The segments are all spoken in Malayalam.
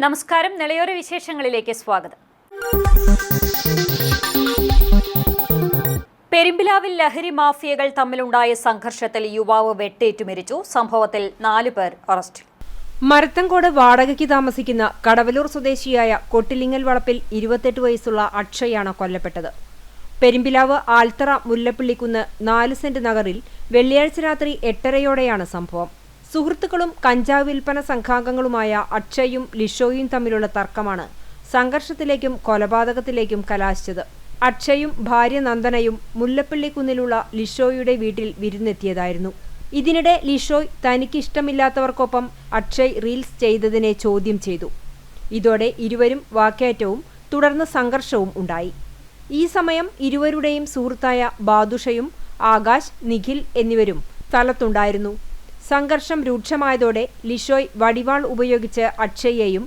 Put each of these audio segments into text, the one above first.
നമസ്കാരം. നിളയോര വിശേഷങ്ങളിലേക്ക് സ്വാഗതം. പെരുമ്പിലാവിൽ ലഹരി മാഫിയകൾ തമ്മിലുണ്ടായ സംഘർഷത്തിൽ യുവാവ് വെട്ടേറ്റു മരിച്ചു. സംഭവത്തിൽ 4 പേർ അറസ്റ്റിൽ. മരത്തങ്കോട് വാടകയ്ക്ക് താമസിക്കുന്ന കടവലൂർ സ്വദേശിയായ കൊട്ടിലിങ്ങൽ വളപ്പിൽ 28 വയസ്സുള്ള അക്ഷയാണ് കൊല്ലപ്പെട്ടത്. പെരുമ്പിലാവ് ആൽത്തറ മുല്ലപ്പള്ളിക്കുന്ന് 4 സെന്റ് നഗറിൽ വെള്ളിയാഴ്ച രാത്രി 8:30യോടെയാണ് സംഭവം. സുഹൃത്തുക്കളും കഞ്ചാവ് വിൽപ്പന സംഘാംഗങ്ങളുമായ അക്ഷയും ലിഷോയും തമ്മിലുള്ള തർക്കമാണ് സംഘർഷത്തിലേക്കും കൊലപാതകത്തിലേക്കും കലാശിച്ചത്. അക്ഷയും ഭാര്യ നന്ദനയും മുല്ലപ്പള്ളിക്കുന്നിലുള്ള ലിഷോയുടെ വീട്ടിൽ വിരുന്നെത്തിയതായിരുന്നു. ഇതിനിടെ ലിഷോയ് തനിക്കിഷ്ടമില്ലാത്തവർക്കൊപ്പം അക്ഷയ് റീൽസ് ചെയ്തതിനെ ചോദ്യം ചെയ്തു. ഇതോടെ ഇരുവരും വാക്കേറ്റവും തുടർന്ന് സംഘർഷവും ഉണ്ടായി. ഈ സമയം ഇരുവരുടെയും സുഹൃത്തായ ബാദുഷയും ആകാശ്, നിഖിൽ എന്നിവരും സ്ഥലത്തുണ്ടായിരുന്നു. സംഘർഷം രൂക്ഷമായതോടെ ലിഷോയ് വടിവാൾ ഉപയോഗിച്ച് അക്ഷയെയും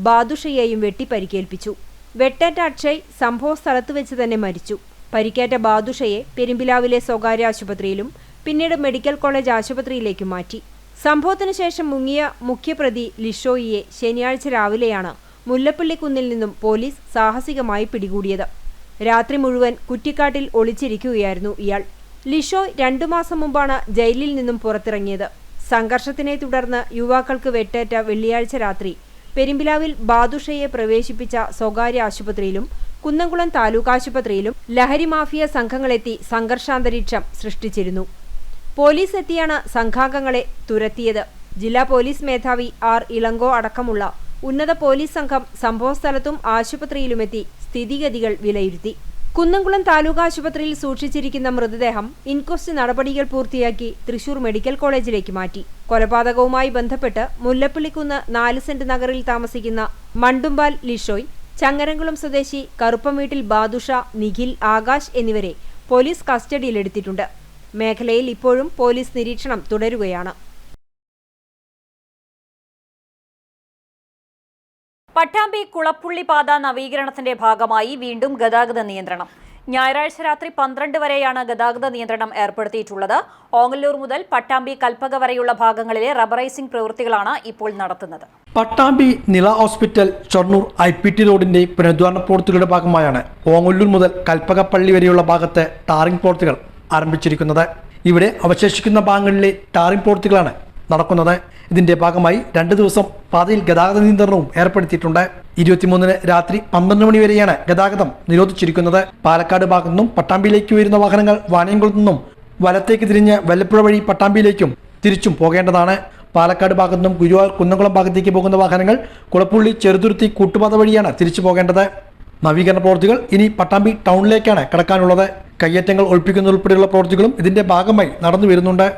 ബാദുഷയെയും വെട്ടിപ്പരിക്കേൽപ്പിച്ചു. വെട്ടേറ്റ അക്ഷയ് സംഭവ സ്ഥലത്ത് വെച്ച് തന്നെ മരിച്ചു. പരിക്കേറ്റ ബാദുഷയെ പെരുമ്പിലാവിലെ സ്വകാര്യ ആശുപത്രിയിലും പിന്നീട് മെഡിക്കൽ കോളേജ് ആശുപത്രിയിലേക്കും മാറ്റി. സംഭവത്തിനു ശേഷം മുങ്ങിയ മുഖ്യപ്രതി ലിഷോയിയെ ശനിയാഴ്ച രാവിലെയാണ് മുല്ലപ്പള്ളിക്കുന്നിൽ നിന്നും പോലീസ് സാഹസികമായി പിടികൂടിയത്. രാത്രി മുഴുവൻ കുറ്റിക്കാട്ടിൽ ഒളിച്ചിരിക്കുകയായിരുന്നു ഇയാൾ. ലിഷോയ് 2 മാസം മുമ്പാണ് ജയിലിൽ നിന്നും പുറത്തിറങ്ങിയത്. സംഘർഷത്തിനെ തുടർന്ന് യുവാക്കൾക്ക് വെട്ടേറ്റ വെള്ളിയാഴ്ച രാത്രി പെരുമ്പിലാവിൽ ബാദുഷയെ പ്രവേശിപ്പിച്ച സ്വകാര്യ ആശുപത്രിയിലും കുന്നംകുളം താലൂക്ക് ആശുപത്രിയിലും ലഹരി മാഫിയ സംഘങ്ങളെത്തി സംഘർഷാന്തരീക്ഷം സൃഷ്ടിച്ചിരുന്നു. പോലീസ് എത്തിയാണ് സംഘാംഗങ്ങളെ തുരത്തിയത്. ജില്ലാ പോലീസ് മേധാവി ആർ ഇളങ്കോ അടക്കമുള്ള ഉന്നത പോലീസ് സംഘം സംഭവസ്ഥലത്തും ആശുപത്രിയിലുമെത്തി സ്ഥിതിഗതികൾ വിലയിരുത്തി. കുന്നംകുളം താലൂക്ക് ആശുപത്രിയിൽ സൂക്ഷിച്ചിരിക്കുന്ന മൃതദേഹം ഇൻക്വസ്റ്റ് നടപടികൾ പൂർത്തിയാക്കി തൃശൂർ മെഡിക്കൽ കോളേജിലേക്ക് മാറ്റി. കൊലപാതകവുമായി ബന്ധപ്പെട്ട് മുല്ലപ്പള്ളിക്കുന്ന് 4 സെന്റ് നഗറിൽ താമസിക്കുന്ന മണ്ടുമ്പാൽ ലിഷോയ്, ചങ്ങരംകുളം സ്വദേശി കറുപ്പംവീട്ടിൽ ബാദുഷ, നിഖിൽ, ആകാശ് എന്നിവരെ പോലീസ് കസ്റ്റഡിയിലെടുത്തിട്ടുണ്ട്. മേഖലയിൽ ഇപ്പോഴും പോലീസ് നിരീക്ഷണം തുടരുകയാണ്. പട്ടാമ്പി കുളപ്പുള്ളി പാത നവീകരണത്തിന്റെ ഭാഗമായി വീണ്ടും ഗതാഗത നിയന്ത്രണം. ഞായറാഴ്ച രാത്രി 12 വരെയാണ് ഗതാഗത നിയന്ത്രണം ഏർപ്പെടുത്തിയിട്ടുള്ളത്. ഓങ്ങല്ലൂർ മുതൽ പട്ടാമ്പി കൽപ്പക വരെയുള്ള ഭാഗങ്ങളിലെ റബ്ബറൈസിംഗ് പ്രവൃത്തികളാണ് ഇപ്പോൾ നടത്തുന്നത്. പട്ടാമ്പി നിള ഹോസ്പിറ്റൽ ഷൊർണൂർ IPT റോഡിന്റെ പുനരുദ്ധാരണ പ്രവൃത്തികളുടെ ഭാഗമായാണ് ഓങ്ങല്ലൂർ മുതൽ കൽപ്പകപ്പള്ളി വരെയുള്ള ഭാഗത്തെ ടാറിംഗ് പ്രവൃത്തികൾ ആരംഭിച്ചിരിക്കുന്നത്. ഇവിടെ അവശേഷിക്കുന്ന ഭാഗങ്ങളിലെ ടാറിംഗ് പ്രവൃത്തികളാണ് നടക്കുന്നത്. ഇതിന്റെ ഭാഗമായി 2 ദിവസം പാതയിൽ ഗതാഗത നിയന്ത്രണവും ഏർപ്പെടുത്തിയിട്ടുണ്ട്. 23-ന് രാത്രി 12 മണി വരെയാണ് ഗതാഗതം നിരോധിച്ചിരിക്കുന്നത്. പാലക്കാട് ഭാഗത്തു നിന്നും പട്ടാമ്പിയിലേക്ക് വരുന്ന വാഹനങ്ങൾ വാണിയംകുളത്തു നിന്നും വലത്തേക്ക് തിരിഞ്ഞ് വെല്ലപ്പുഴ വഴി പട്ടാമ്പിയിലേക്കും തിരിച്ചും പോകേണ്ടതാണ്. പാലക്കാട് ഭാഗത്തു നിന്നും ഗുരുവായൂർ കുന്നംകുളം ഭാഗത്തേക്ക് പോകുന്ന വാഹനങ്ങൾ കുളപ്പുള്ളി ചെറുതുരുത്തി കൂട്ടുപാത വഴിയാണ് തിരിച്ചു പോകേണ്ടത്. നവീകരണ പ്രവൃത്തികൾ ഇനി പട്ടാമ്പി ടൗണിലേക്കാണ് കടക്കാനുള്ളത്. കയ്യേറ്റങ്ങൾ ഒഴിപ്പിക്കുന്നതുൾപ്പെടെയുള്ള പ്രവൃത്തികളും ഇതിന്റെ ഭാഗമായി നടന്നു വരുന്നുണ്ട്.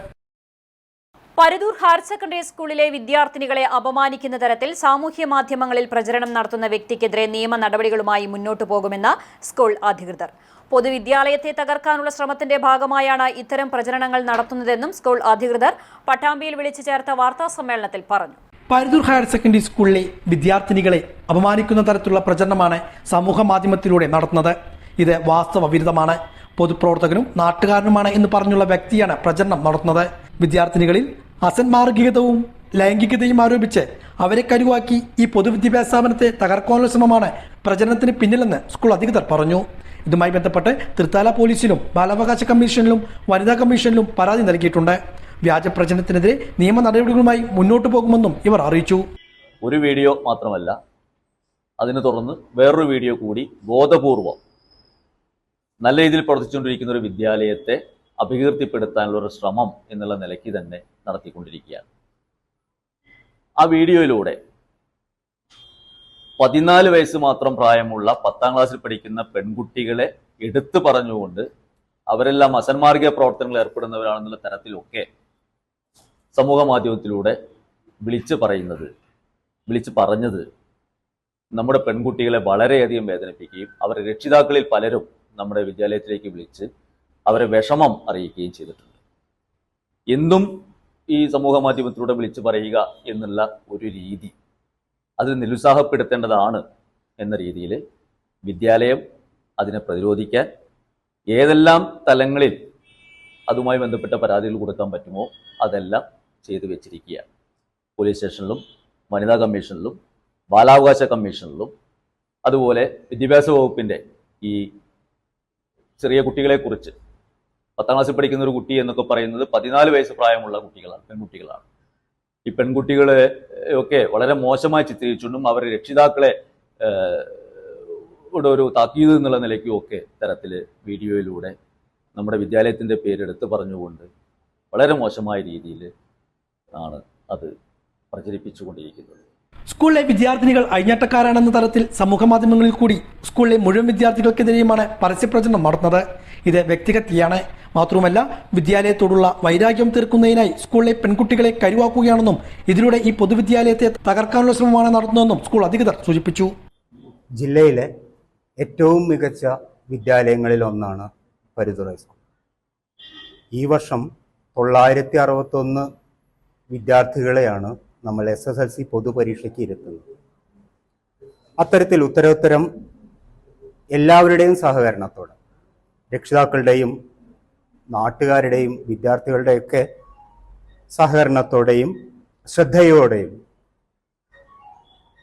പരുതൂർ ഹയർ സെക്കൻഡറി സ്കൂളിലെ വിദ്യാർത്ഥിനികളെ അപമാനിക്കുന്ന തരത്തിൽ സാമൂഹ്യ മാധ്യമങ്ങളിൽ പ്രചരണം നടത്തുന്ന വ്യക്തിക്കെതിരെ നിയമ നടപടികളുമായി മുന്നോട്ടു പോകുമെന്ന് സ്കൂൾ അധികൃതർ. പൊതുവിദ്യാലയത്തെ തകർക്കാനുള്ള ശ്രമത്തിന്റെ ഭാഗമായാണ് ഇത്തരം പ്രചരണങ്ങൾ നടത്തുന്നതെന്നും സ്കൂൾ അധികൃതർ പട്ടാമ്പിയിൽ വിളിച്ചു ചേർത്ത വാർത്താ സമ്മേളനത്തിൽ പറഞ്ഞു. പരുതൂർ ഹയർ സെക്കൻഡറി സ്കൂളിലെ വിദ്യാർത്ഥിനികളെ അപമാനിക്കുന്ന തരത്തിലുള്ള പ്രചരണമാണ് സമൂഹ മാധ്യമത്തിലൂടെ നടത്തുന്നത്. ഇത് വാസ്തവ വിരുദ്ധമാണ്. പൊതുപ്രവർത്തകനും നാട്ടുകാരനുമാണ് എന്ന് പറഞ്ഞുള്ള വ്യക്തിയാണ് പ്രചരണം നടത്തുന്നത്. വിദ്യാർത്ഥിനികളിൽ അസന്മാർഗികതയും ലൈംഗികതയും ആരോപിച്ച് അവരെ കരുവാക്കി ഈ പൊതുവിദ്യാഭ്യാസ സ്ഥാപനത്തെ തകർക്കാനുള്ള ശ്രമമാണ് പ്രചരണത്തിന് പിന്നിലെന്ന് സ്കൂൾ അധികൃതർ പറഞ്ഞു. ഇതുമായി ബന്ധപ്പെട്ട് തൃത്താല പോലീസിലും ബാലാവകാശ കമ്മീഷനിലും വനിതാ കമ്മീഷനിലും പരാതി നൽകിയിട്ടുണ്ട്. വ്യാജ പ്രചരണത്തിനെതിരെ നിയമ നടപടികളുമായി മുന്നോട്ടു പോകുമെന്നും ഇവർ അറിയിച്ചു. ഒരു വീഡിയോ മാത്രമല്ല, അതിനെ തുടർന്ന് വേറൊരു വീഡിയോ കൂടി ബോധപൂർവം നല്ല രീതിയിൽ പ്രവർത്തിച്ചുകൊണ്ടിരിക്കുന്ന ഒരു വിദ്യാലയത്തെ അപകീർത്തിപ്പെടുത്താനുള്ള ഒരു ശ്രമം എന്നുള്ള നിലയ്ക്ക് തന്നെ നടത്തിക്കൊണ്ടിരിക്കുകയാണ്. ആ വീഡിയോയിലൂടെ 14 വയസ്സ് മാത്രം പ്രായമുള്ള 10ാം ക്ലാസ്സിൽ പഠിക്കുന്ന പെൺകുട്ടികളെ എടുത്തു പറഞ്ഞുകൊണ്ട് അവരെല്ലാം അസന്മാർഗിക പ്രവർത്തനങ്ങളിൽ ഏർപ്പെടുന്നവരാണെന്നുള്ള തരത്തിലൊക്കെ സമൂഹ മാധ്യമത്തിലൂടെ വിളിച്ചു പറഞ്ഞത് നമ്മുടെ പെൺകുട്ടികളെ വളരെയധികം വേദനിപ്പിക്കുകയും അവരുടെ രക്ഷിതാക്കളിൽ പലരും നമ്മുടെ വിദ്യാലയത്തിലേക്ക് വിളിച്ച് അവരെ വിഷമം അറിയിക്കുകയും ചെയ്തിട്ടുണ്ട്. എന്തും ഈ സമൂഹ മാധ്യമത്തിലൂടെ വിളിച്ചു പറയുക എന്നുള്ള ഒരു രീതി അത് നിരുത്സാഹപ്പെടുത്തേണ്ടതാണ് എന്ന രീതിയിൽ വിദ്യാലയം അതിനെ പ്രതിരോധിക്കാൻ ഏതെല്ലാം തലങ്ങളിൽ അതുമായി ബന്ധപ്പെട്ട പരാതികൾ കൊടുക്കാൻ പറ്റുമോ അതെല്ലാം ചെയ്തു വെച്ചിരിക്കുകയാണ്. പോലീസ് സ്റ്റേഷനിലും വനിതാ കമ്മീഷനിലും ബാലാവകാശ കമ്മീഷനിലും അതുപോലെ വിദ്യാഭ്യാസ വകുപ്പിൻ്റെ ഈ ചെറിയ കുട്ടികളെക്കുറിച്ച് 10ാം ക്ലാസ്സിൽ പഠിക്കുന്ന ഒരു കുട്ടി എന്നൊക്കെ പറയുന്നത് 14 വയസ്സ് പ്രായമുള്ള കുട്ടികളാണ്, പെൺകുട്ടികളാണ്. ഈ പെൺകുട്ടികളെ ഒക്കെ വളരെ മോശമായി ചിത്രീകരിച്ചുകൊണ്ടും അവരുടെ രക്ഷിതാക്കളെ ഒരു താക്കീത് എന്നുള്ള നിലയ്ക്കും ഒക്കെ തരത്തിൽ വീഡിയോയിലൂടെ നമ്മുടെ വിദ്യാലയത്തിൻ്റെ പേരെടുത്ത് പറഞ്ഞുകൊണ്ട് വളരെ മോശമായ രീതിയിൽ ആണ് അത് പ്രചരിപ്പിച്ചുകൊണ്ടിരിക്കുന്നത്. സ്കൂളിലെ വിദ്യാർത്ഥിനികൾ അഴിഞ്ഞാട്ടക്കാരാണെന്ന തരത്തിൽ സമൂഹമാധ്യമങ്ങളിൽ കൂടി സ്കൂളിലെ മുഴുവൻ വിദ്യാർത്ഥികൾക്കെതിരെയുമാണ് പരസ്യപ്രചരണം നടത്തുന്നത്. ഇത് വ്യക്തിഹത്യയാണ്. മാത്രവുമല്ല, വിദ്യാലയത്തോടുള്ള വൈരാഗ്യം തീർക്കുന്നതിനായി സ്കൂളിലെ പെൺകുട്ടികളെ കരുവാക്കുകയാണെന്നും ഇതിലൂടെ ഈ പൊതുവിദ്യാലയത്തെ തകർക്കാനുള്ള ശ്രമമാണ് നടത്തുന്നതെന്നും സ്കൂൾ അധികൃതർ സൂചിപ്പിച്ചു. ജില്ലയിലെ ഏറ്റവും മികച്ച വിദ്യാലയങ്ങളിൽ ഒന്നാണ് പരുതൂർ ഹൈസ്കൂൾ. ഈ വർഷം 961 വിദ്യാർത്ഥികളെയാണ് നമ്മൾ SSLC പൊതുപരീക്ഷയ്ക്ക് ഇരുത്തുന്നത്. അത്തരത്തിൽ ഉത്തരോത്തരം എല്ലാവരുടെയും സഹകരണത്തോടെ, രക്ഷിതാക്കളുടെയും നാട്ടുകാരുടെയും വിദ്യാർത്ഥികളുടെയൊക്കെ സഹകരണത്തോടെയും ശ്രദ്ധയോടെയും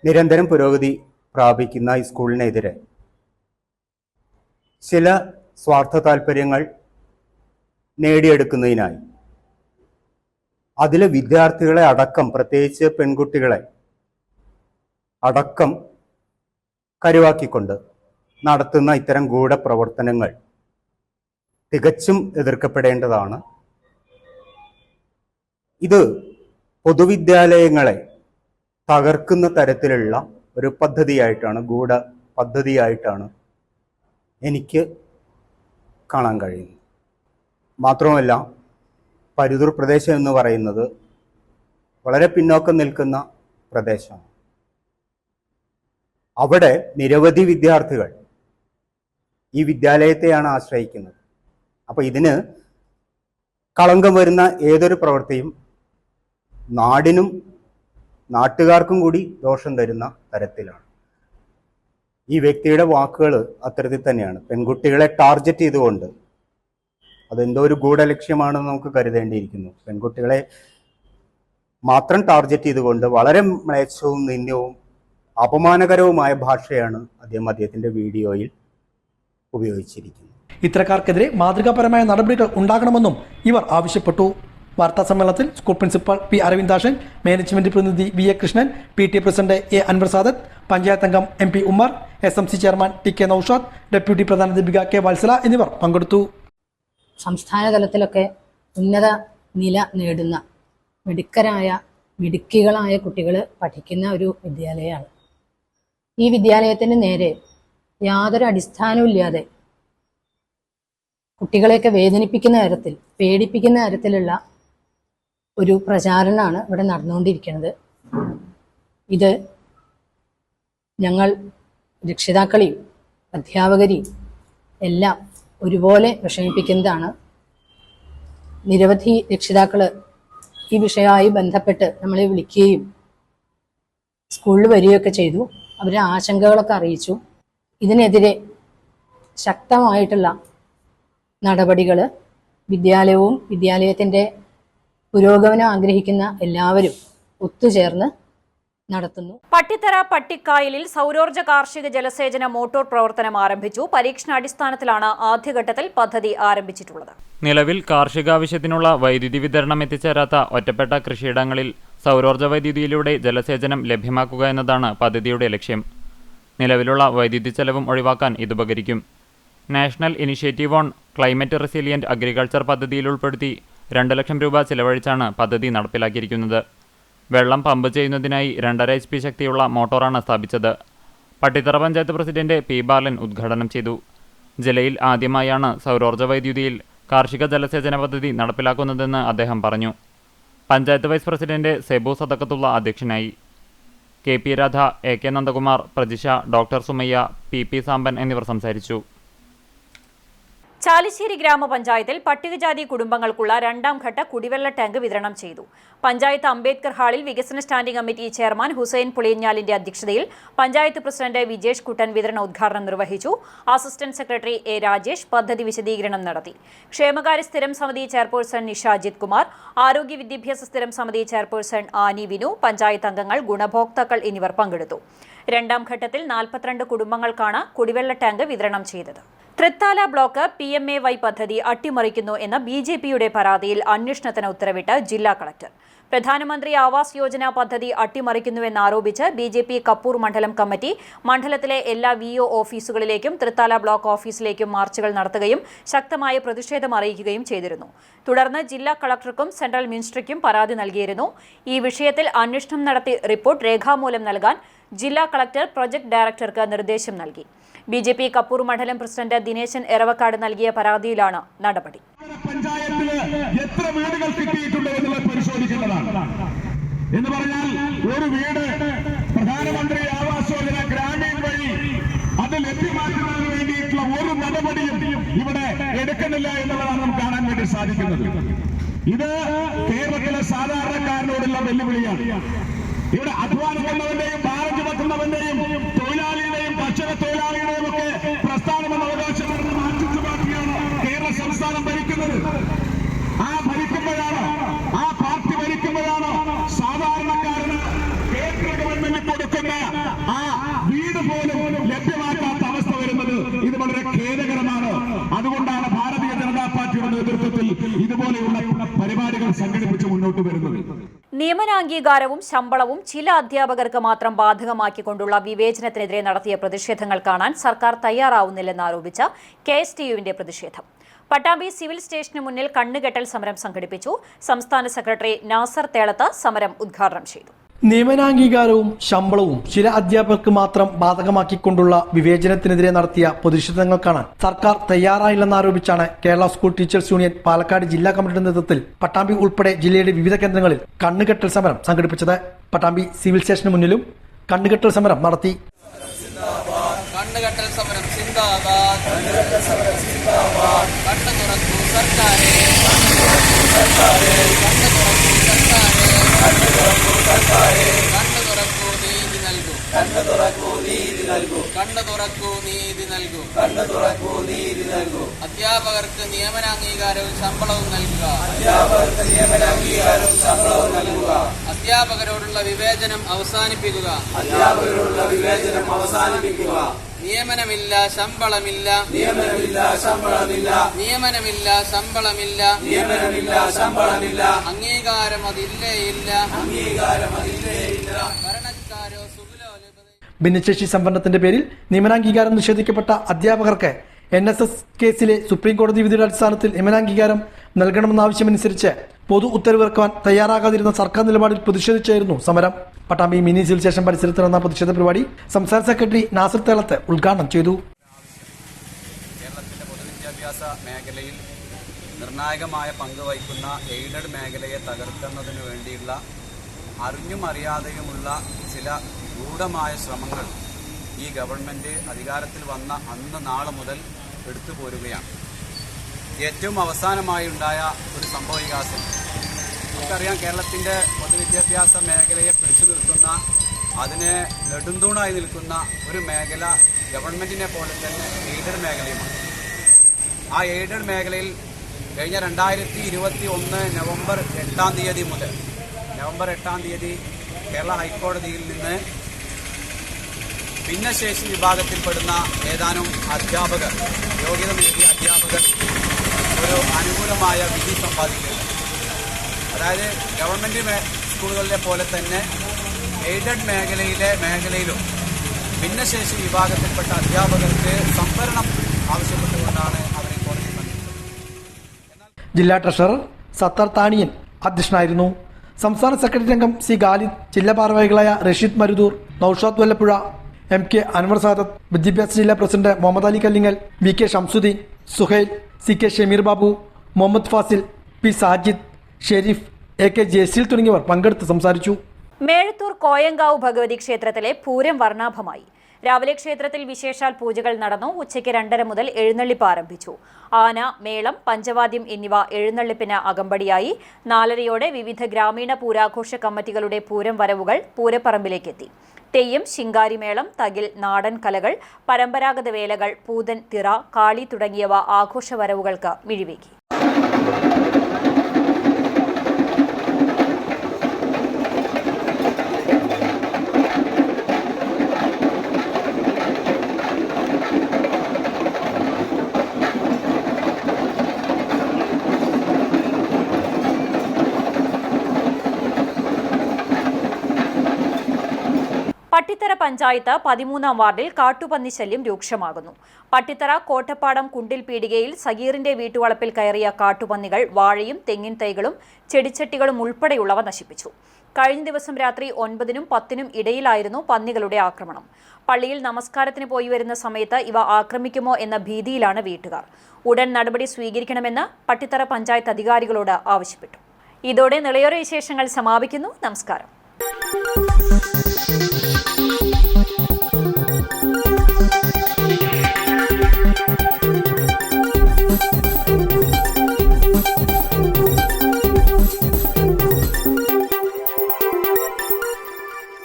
നിരന്തരം പുരോഗതി പ്രാപിക്കുന്ന ഈ സ്കൂളിനെതിരെ ചില സ്വാർത്ഥ താല്പര്യങ്ങൾ നേടിയെടുക്കുന്നതിനായി അതിലെ വിദ്യാർത്ഥികളെ അടക്കം, പ്രത്യേകിച്ച് പെൺകുട്ടികളെ അടക്കം കരുവാക്കിക്കൊണ്ട് നടത്തുന്ന ഇത്തരം ഗൂഢപ്രവർത്തനങ്ങൾ തികച്ചും എതിർക്കപ്പെടേണ്ടതാണ്. ഇത് പൊതുവിദ്യാലയങ്ങളെ തകർക്കുന്ന തരത്തിലുള്ള ഒരു പദ്ധതിയായിട്ടാണ്, ഗൂഢ പദ്ധതിയായിട്ടാണ് എനിക്ക് കാണാൻ കഴിയുന്നത്. മാത്രമല്ല, പരുതൂർ പ്രദേശം എന്ന് പറയുന്നത് വളരെ പിന്നോക്കം നിൽക്കുന്ന പ്രദേശമാണ്. അവിടെ നിരവധി വിദ്യാർത്ഥികൾ ഈ വിദ്യാലയത്തെയാണ് ആശ്രയിക്കുന്നത്. അപ്പോൾ ഇതിന് കളങ്കം വരുന്ന ഏതൊരു പ്രവൃത്തിയും നാടിനും നാട്ടുകാർക്കും കൂടി ദോഷം തരുന്ന തരത്തിലാണ്. ഈ വ്യക്തിയുടെ വാക്കുകൾ അത്തരത്തിൽ തന്നെയാണ്. പെൺകുട്ടികളെ ടാർഗറ്റ് ചെയ്തുകൊണ്ട്, അതെന്തോ ഒരു ഗൂഢലക്ഷ്യമാണെന്ന് നമുക്ക് കരുതേണ്ടിയിരിക്കുന്നു. പെൺകുട്ടികളെ മാത്രം ടാർഗറ്റ് ചെയ്തുകൊണ്ട് വളരെ മ്ലേച്ഛവും നിന്ദ്യവും അപമാനകരവുമായ ഭാഷയാണ് അദ്ദേഹത്തിന്റെ വീഡിയോയിൽ ഉപയോഗിച്ചിരിക്കുന്നത്. ഇത്തരക്കാർക്കെതിരെ മാതൃകാപരമായ നടപടികൾ ഉണ്ടാകണമെന്നും ഇവർ ആവശ്യപ്പെട്ടു. വാർത്താ സമ്മേളനത്തിൽ school principal P Aravindakshan, management പ്രതിനിധി VA Krishnan, PTA president A Anwar Sadath, panchayat അംഗം MP Ummer, SMC chairman TK Noushad, deputy പ്രധാനാധ്യാപിക K വത്സല എന്നിവർ പങ്കെടുത്തു. സംസ്ഥാന തലത്തിലൊക്കെ ഉന്നത നില നേടുന്ന മിടുക്കികളായ കുട്ടികൾ പഠിക്കുന്ന ഒരു വിദ്യാലയമാണ്. ഈ വിദ്യാലയത്തിന് നേരെ യാതൊരു അടിസ്ഥാനവും ഇല്ലാതെ കുട്ടികളെയൊക്കെ വേദനിപ്പിക്കുന്ന തരത്തിൽ, പേടിപ്പിക്കുന്ന തരത്തിലുള്ള ഒരു പ്രചാരണമാണ് ഇവിടെ നടന്നുകൊണ്ടിരിക്കുന്നത്. ഇത് ഞങ്ങൾ രക്ഷിതാക്കളെയും അധ്യാപകരെയും എല്ലാം ഒരുപോലെ വിഷമിപ്പിക്കുന്നതാണ്. നിരവധി രക്ഷിതാക്കൾ ഈ വിഷയവുമായി ബന്ധപ്പെട്ട് നമ്മളെ വിളിക്കുകയും സ്കൂളിൽ വരികയൊക്കെ ചെയ്തു. അവരുടെ ആശങ്കകളൊക്കെ അറിയിച്ചു. ഇതിനെതിരെ ശക്തമായിട്ടുള്ള നടപടികൾ വിദ്യാലയവും വിദ്യാലയത്തിൻ്റെ പുരോഗമനം ആഗ്രഹിക്കുന്ന എല്ലാവരും ഒത്തുചേർന്ന് നടത്തുന്നു. പട്ടിത്തറ പട്ടിക്കായലിൽ സൗരോർജ്ജ കാർഷിക ജലസേചന മോട്ടോർ പ്രവർത്തനം ആരംഭിച്ചു. പരീക്ഷണാടിസ്ഥാനത്തിലാണ് ആദ്യഘട്ടത്തിൽ പദ്ധതി ആരംഭിച്ചിട്ടുള്ളത്. നിലവിൽ കാർഷികാവശ്യത്തിനുള്ള വൈദ്യുതി വിതരണം എത്തിച്ചേരാത്ത ഒറ്റപ്പെട്ട കൃഷിയിടങ്ങളിൽ സൗരോർജ്ജ വൈദ്യുതിയിലൂടെ ജലസേചനം ലഭ്യമാക്കുക എന്നതാണ് പദ്ധതിയുടെ ലക്ഷ്യം. നിലവിലുള്ള വൈദ്യുതി ചെലവും ഒഴിവാക്കാൻ ഇതുപകരിക്കും. National initiative on climate resilient agriculture പദ്ധതിയിൽ ഉൾപ്പെടുത്തി 2 ലക്ഷം രൂപ ചിലവഴിച്ചാണ് പദ്ധതി നടപ്പിലാക്കിയിരിക്കുന്നത്. വെള്ളം പമ്പ് ചെയ്യുന്നതിനായി 2.5 HP ശക്തിയുള്ള മോട്ടോറാണ് സ്ഥാപിച്ചത്. പട്ടിത്തറ പഞ്ചായത്ത് പ്രസിഡന്റ് P ബാലൻ ഉദ്ഘാടനം ചെയ്തു. ജില്ലയിൽ ആദ്യമായാണ് സൗരോർജ്ജ വൈദ്യുതിയിൽ കാർഷിക ജലസേചന പദ്ധതി നടപ്പിലാക്കുന്നതെന്ന് അദ്ദേഹം പറഞ്ഞു. പഞ്ചായത്ത് വൈസ് പ്രസിഡന്റ് സെബു സദക്കത്തുള്ള അധ്യക്ഷനായി. KP Radha, AK Nandakumar, Prajisha, doctor Sumayya, PP Samban എന്നിവർ സംസാരിച്ചു. ചാലിശ്ശേരി ഗ്രാമപഞ്ചായത്തിൽ പട്ടികജാതി കുടുംബങ്ങൾക്കുള്ള രണ്ടാം ഘട്ട കുടിവെള്ള ടാങ്ക് വിതരണം ചെയ്തു. പഞ്ചായത്ത് അംബേദ്കർ ഹാളിൽ വികസന സ്റ്റാൻഡിംഗ് കമ്മിറ്റി ചെയർമാൻ ഹുസൈൻ പുളിയഞ്ഞാലിന്റെ അധ്യക്ഷതയിൽ പഞ്ചായത്ത് പ്രസിഡന്റ് വിജേഷ് കുട്ടൻ വിതരണ ഉദ്ഘാടനം നിർവഹിച്ചു. അസിസ്റ്റന്റ് സെക്രട്ടറി എ രാജേഷ് പദ്ധതി വിശദീകരണം നടത്തി. ക്ഷേമകാര്യ സ്ഥിരം സമിതി ചെയർപേഴ്സൺ നിഷ അജിത് കുമാർ, ആരോഗ്യ വിദ്യാഭ്യാസ സ്ഥിരം സമിതി ചെയർപേഴ്സൺ ആനി വിനു, പഞ്ചായത്ത് അംഗങ്ങൾ, ഗുണഭോക്താക്കൾ എന്നിവർ പങ്കെടുത്തു. രണ്ടാം ഘട്ടത്തിൽ 42 കുടുംബങ്ങൾക്കാണ് കുടിവെള്ള ടാങ്ക് വിതരണം ചെയ്തത്. തൃത്താല ബ്ലോക്ക് PMAY പദ്ധതി അട്ടിമറിക്കുന്നു എന്ന BJPയുടെ പരാതിയിൽ അന്വേഷണത്തിന് ഉത്തരവിട്ട് ജില്ലാ കളക്ടർ. പ്രധാനമന്ത്രി ആവാസ് യോജന പദ്ധതി അട്ടിമറിക്കുന്നുവെന്നാരോപിച്ച് BJP കപ്പൂർ മണ്ഡലം കമ്മിറ്റി മണ്ഡലത്തിലെ എല്ലാ VO ഓഫീസുകളിലേക്കും തൃത്താല ബ്ലോക്ക് ഓഫീസിലേക്കും മാർച്ചുകൾ നടത്തുകയും ശക്തമായ പ്രതിഷേധം അറിയിക്കുകയും ചെയ്തിരുന്നു. തുടർന്ന് ജില്ലാ കളക്ടർക്കും സെൻട്രൽ മിനിസ്ട്രിക്കും പരാതി നൽകിയിരുന്നു. ഈ വിഷയത്തിൽ അന്വേഷണം നടത്തി റിപ്പോർട്ട് രേഖാമൂലം നൽകാൻ ജില്ലാ കളക്ടർ പ്രൊജക്ട് ഡയറക്ടർക്ക് നിർദ്ദേശം നൽകി. BJP കപ്പൂർ മണ്ഡലം പ്രസിഡന്റ് ദിനേശൻ എറവക്കാട് നൽകിയ പരാതിയിലാണ് നടപടി. പഞ്ചായത്തിൽ എത്ര വീടുകൾ കിട്ടിയിട്ടുണ്ട് എന്നുള്ളത് പരിശോധിക്കേണ്ടതാണ്. എന്ന് പറഞ്ഞാൽ ഒരു വീട് പ്രധാനമന്ത്രി ആവാസ് യോജന ഗ്രാമീൺ വഴി അത് ലഭ്യമാക്കുന്നതിന് വേണ്ടിയിട്ടുള്ള ഒരു നടപടിയും ഇവിടെ എടുക്കുന്നില്ല എന്നുള്ളതാണ് നമുക്ക് കാണാൻ വേണ്ടി സാധിക്കുന്നത്. ഇത് കേരളത്തിലെ സാധാരണക്കാരനോടുള്ള വെല്ലുവിളിയാണ്. ഇവിടെ അധ്വാനിക്കുന്നവന്റെയും ഭാരം ചുമക്കുന്നവന്റെയും തൊഴിലാളിയുടെയും കർഷക തൊഴിലാളിയുടെയും ഒക്കെ പ്രസ്ഥാനമെന്ന അവകാശപ്പെടുന്ന മാർക്സിസ്റ്റ് പാർട്ടിയാണ് കേരള സംസ്ഥാനം ഭരിക്കുന്നത്. ആ പാർട്ടി ഭരിക്കുമ്പോഴാണ് സാധാരണക്കാരന് കേന്ദ്ര ഗവൺമെന്റ് കൊടുക്കുന്ന ആ വീട് പോലും ലഭ്യമാക്കാത്ത അവസ്ഥ വരുന്നത്. ഇത് വളരെ ഖേദകരമാണ്. അതുകൊണ്ടാണ് ഭാരതീയ ജനതാ പാർട്ടിയുടെ നേതൃത്വത്തിൽ ഇതുപോലെയുള്ള പരിപാടികൾ സംഘടിപ്പിച്ച് മുന്നോട്ട് വരുന്നത്. നിയമനാംഗീകാരവും ശമ്പളവും ചില അധ്യാപകർക്ക് മാത്രം ബാധകമാക്കിക്കൊണ്ടുള്ള വിവേചനത്തിനെതിരെ നടത്തിയ പ്രതിഷേധങ്ങൾ കാണാൻ സർക്കാർ തയ്യാറാവുന്നില്ലെന്നാരോപിച്ച KSTUവിന്റെ പ്രതിഷേധം. പട്ടാമ്പി സിവിൽ സ്റ്റേഷന് മുന്നിൽ കണ്ണുകെട്ടൽ സമരം സംഘടിപ്പിച്ചു. സംസ്ഥാന സെക്രട്ടറി നാസർ തേളത്ത് സമരം ഉദ്ഘാടനം ചെയ്തു. നിയമനാംഗീകാരവും ശമ്പളവും ചില അധ്യാപകർക്ക് മാത്രം ബാധകമാക്കിക്കൊണ്ടുള്ള വിവേചനത്തിനെതിരെ നടത്തിയ പ്രതിഷേധങ്ങൾ കാണാൻ സർക്കാർ തയ്യാറായില്ലെന്നാരോപിച്ചാണ് Kerala school teachers union Palakkad ജില്ലാ കമ്മിറ്റിയുടെ നേതൃത്വത്തിൽ പട്ടാമ്പി ഉൾപ്പെടെ ജില്ലയുടെ വിവിധ കേന്ദ്രങ്ങളിൽ കണ്ണുകെട്ടൽ സമരം സംഘടിപ്പിച്ചത്. പട്ടാമ്പി സിവിൽ സ്റ്റേഷന് മുന്നിലും കണ്ണുകെട്ടൽ സമരം നടത്തി. കണ്ണുകെട്ടൽ സമരം സിന്ദാബാദ്, കണ്ണു തുറക്കൂ സർക്കാരേ, കണ്ണു തുറക്കൂ നീതി നൽകൂ, കണ്ണു തുറക്കൂ നീതി നൽകൂ. അധ്യാപകർക്ക് നിയമനാംഗീകാരവും ശമ്പളവും നൽകുക, അധ്യാപകരോടുള്ള വിവേചനം അവസാനിപ്പിക്കുക. നിയമനമില്ല ശമ്പളമില്ല, അംഗീകാരം അതില്ലേ ഇല്ല, ഭരണക്കാരോ സുഖലോലഭ. ഭിന്നശേഷി സംവരണത്തിന്റെ പേരിൽ നിയമനാംഗീകാരം നിഷേധിക്കപ്പെട്ട അധ്യാപകർക്ക് NSS കേസിലെ സുപ്രീം കോടതി വിധിയുടെ അടിസ്ഥാനത്തിൽ നിയമനാംഗീകാരം നൽകണമെന്നാവശ്യമനുസരിച്ച് പൊതു ഉത്തരവിറക്കാൻ തയ്യാറാകാതിരുന്ന സർക്കാർ നിലപാടിൽ പ്രതിഷേധിച്ചായിരുന്നു സമരം. പട്ടാമ്പി മിനി സിവിൽ സ്റ്റേഷൻ പരിസരത്ത് നടന്ന പ്രതിഷേധ പരിപാടി സംസ്ഥാന സെക്രട്ടറി നാസർ തേളത്ത് ഉദ്ഘാടനം ചെയ്തു. കേരളത്തിന്റെ പൊതുവിദ്യാഭ്യാസ മേഖലയിൽ നിർണായകമായ പങ്ക് വഹിക്കുന്ന എയ്ഡഡ് മേഖലയെ തകർക്കുന്നതിനു വേണ്ടിയുള്ള അറിഞ്ഞും അറിയാതെയുമുള്ള ചില ഗൂഢമായ ശ്രമങ്ങൾ ഈ ഗവൺമെന്റ് അധികാരത്തിൽ വന്ന അന്ന് നാളെ മുതൽ എടുത്തു പോരുകയാണ്. ഏറ്റവും അവസാനമായി ഉണ്ടായ ഒരു സംഭവവികാസം നമുക്കറിയാം. കേരളത്തിന്റെ പൊതുവിദ്യാഭ്യാസ മേഖലയെ പിടിച്ചു നിർത്തുന്ന, അതിനെ നെടുന്തൂണായി നിൽക്കുന്ന ഒരു മേഖല ഗവൺമെന്റിനെ പോലെ തന്നെ എയ്ഡഡ് മേഖലയുമാണ്. ആ എയ്ഡഡ് മേഖലയിൽ കഴിഞ്ഞ 2021 നവംബർ 8 തീയതി മുതൽ കേരള ഹൈക്കോടതിയിൽ നിന്ന് ഭിന്നശേഷി വിഭാഗത്തിൽപ്പെടുന്ന ഏതാനും അധ്യാപകർ, യോഗ്യത നേടിയ അധ്യാപകർ ഒരു അനുകൂലമായ വിധി സമ്പാദിക്കുന്നു. അതായത് ഗവൺമെന്റ് സ്കൂളുകളിലെ പോലെ തന്നെ എയ്ഡഡ് മേഖലയിലും ഭിന്നശേഷി വിഭാഗത്തിൽപ്പെട്ട അധ്യാപകർക്ക് സംവരണം ആവശ്യപ്പെട്ടുകൊണ്ടാണ് അവർ കോടതിയെ സമീപിച്ചത്. ജില്ലാ ട്രഷറർ സത്താർ താണിയൻ അധ്യക്ഷനായിരുന്നു. സംസ്ഥാന സെക്രട്ടറി അംഗം C ഖാലിദ്, ജില്ലാ ഭാരവാഹികളായ റഷീദ് മരുദൂർ, നൌഷാദ് വല്ലപ്പുഴ, MK അൻവർ സാദത്ത്, വിദ്യാഭ്യാസ ജില്ലാ president Muhammad Ali Kallingal, VK Shamsuddin, Suhail, CK Shameer Babu, Muhammad Fazil, P Sajid, Sharif, AK Jayaseel തുടങ്ങിയവർ പങ്കെടുത്ത് സംസാരിച്ചു. മേഴത്തൂർ കോയങ്കാവ് ഭഗവതി ക്ഷേത്രത്തിലെ പൂരം വർണ്ണാഭമായി. രാവിലെ ക്ഷേത്രത്തിൽ വിശേഷാൽ പൂജകൾ നടന്നു. ഉച്ചയ്ക്ക് 2:30 മുതൽ എഴുന്നള്ളിപ്പ് ആരംഭിച്ചു. ആന, മേളം, പഞ്ചവാദ്യം എന്നിവ എഴുന്നള്ളിപ്പിന് അകമ്പടിയായി. 4:30യോടെ വിവിധ ഗ്രാമീണ പൂരാഘോഷ കമ്മിറ്റികളുടെ പൂരം വരവുകൾ പൂരപ്പറമ്പിലേക്കെത്തി. തെയ്യം, ശിങ്കാരിമേളം, തകിൽ, നാടൻ കലകൾ, പരമ്പരാഗത വേലകൾ, പൂതൻ, തിറ, കാളി തുടങ്ങിയവ ആഘോഷ വരവുകൾക്ക് മിഴിവേകി. പട്ടിത്തറ പഞ്ചായത്ത് 13-ാം വാർഡിൽ കാട്ടുപന്നി ശല്യം രൂക്ഷമാകുന്നു. പട്ടിത്തറ കോട്ടപ്പാടം കുണ്ടിൽ പീടികയിൽ സഗീറിന്റെ വീട്ടുവളപ്പിൽ കയറിയ കാട്ടുപന്നികൾ വാഴയും തെങ്ങിൻ തൈകളും ചെടിച്ചട്ടികളും ഉൾപ്പെടെയുള്ളവ നശിപ്പിച്ചു. കഴിഞ്ഞ ദിവസം രാത്രി 9-നും 10-നും ഇടയിലായിരുന്നു പന്നികളുടെ ആക്രമണം. പള്ളിയിൽ നമസ്കാരത്തിന് പോയി വരുന്ന സമയത്ത് ഇവ ആക്രമിക്കുമോ എന്ന ഭീതിയിലാണ് വീട്ടുകാർ. ഉടൻ നടപടി സ്വീകരിക്കണമെന്ന് പട്ടിത്തറ പഞ്ചായത്ത് അധികാരികളോട് ആവശ്യപ്പെട്ടു. ഇതോടെ നിളയോര വിശേഷങ്ങൾ സമാപിക്കുന്നു. നമസ്കാരം.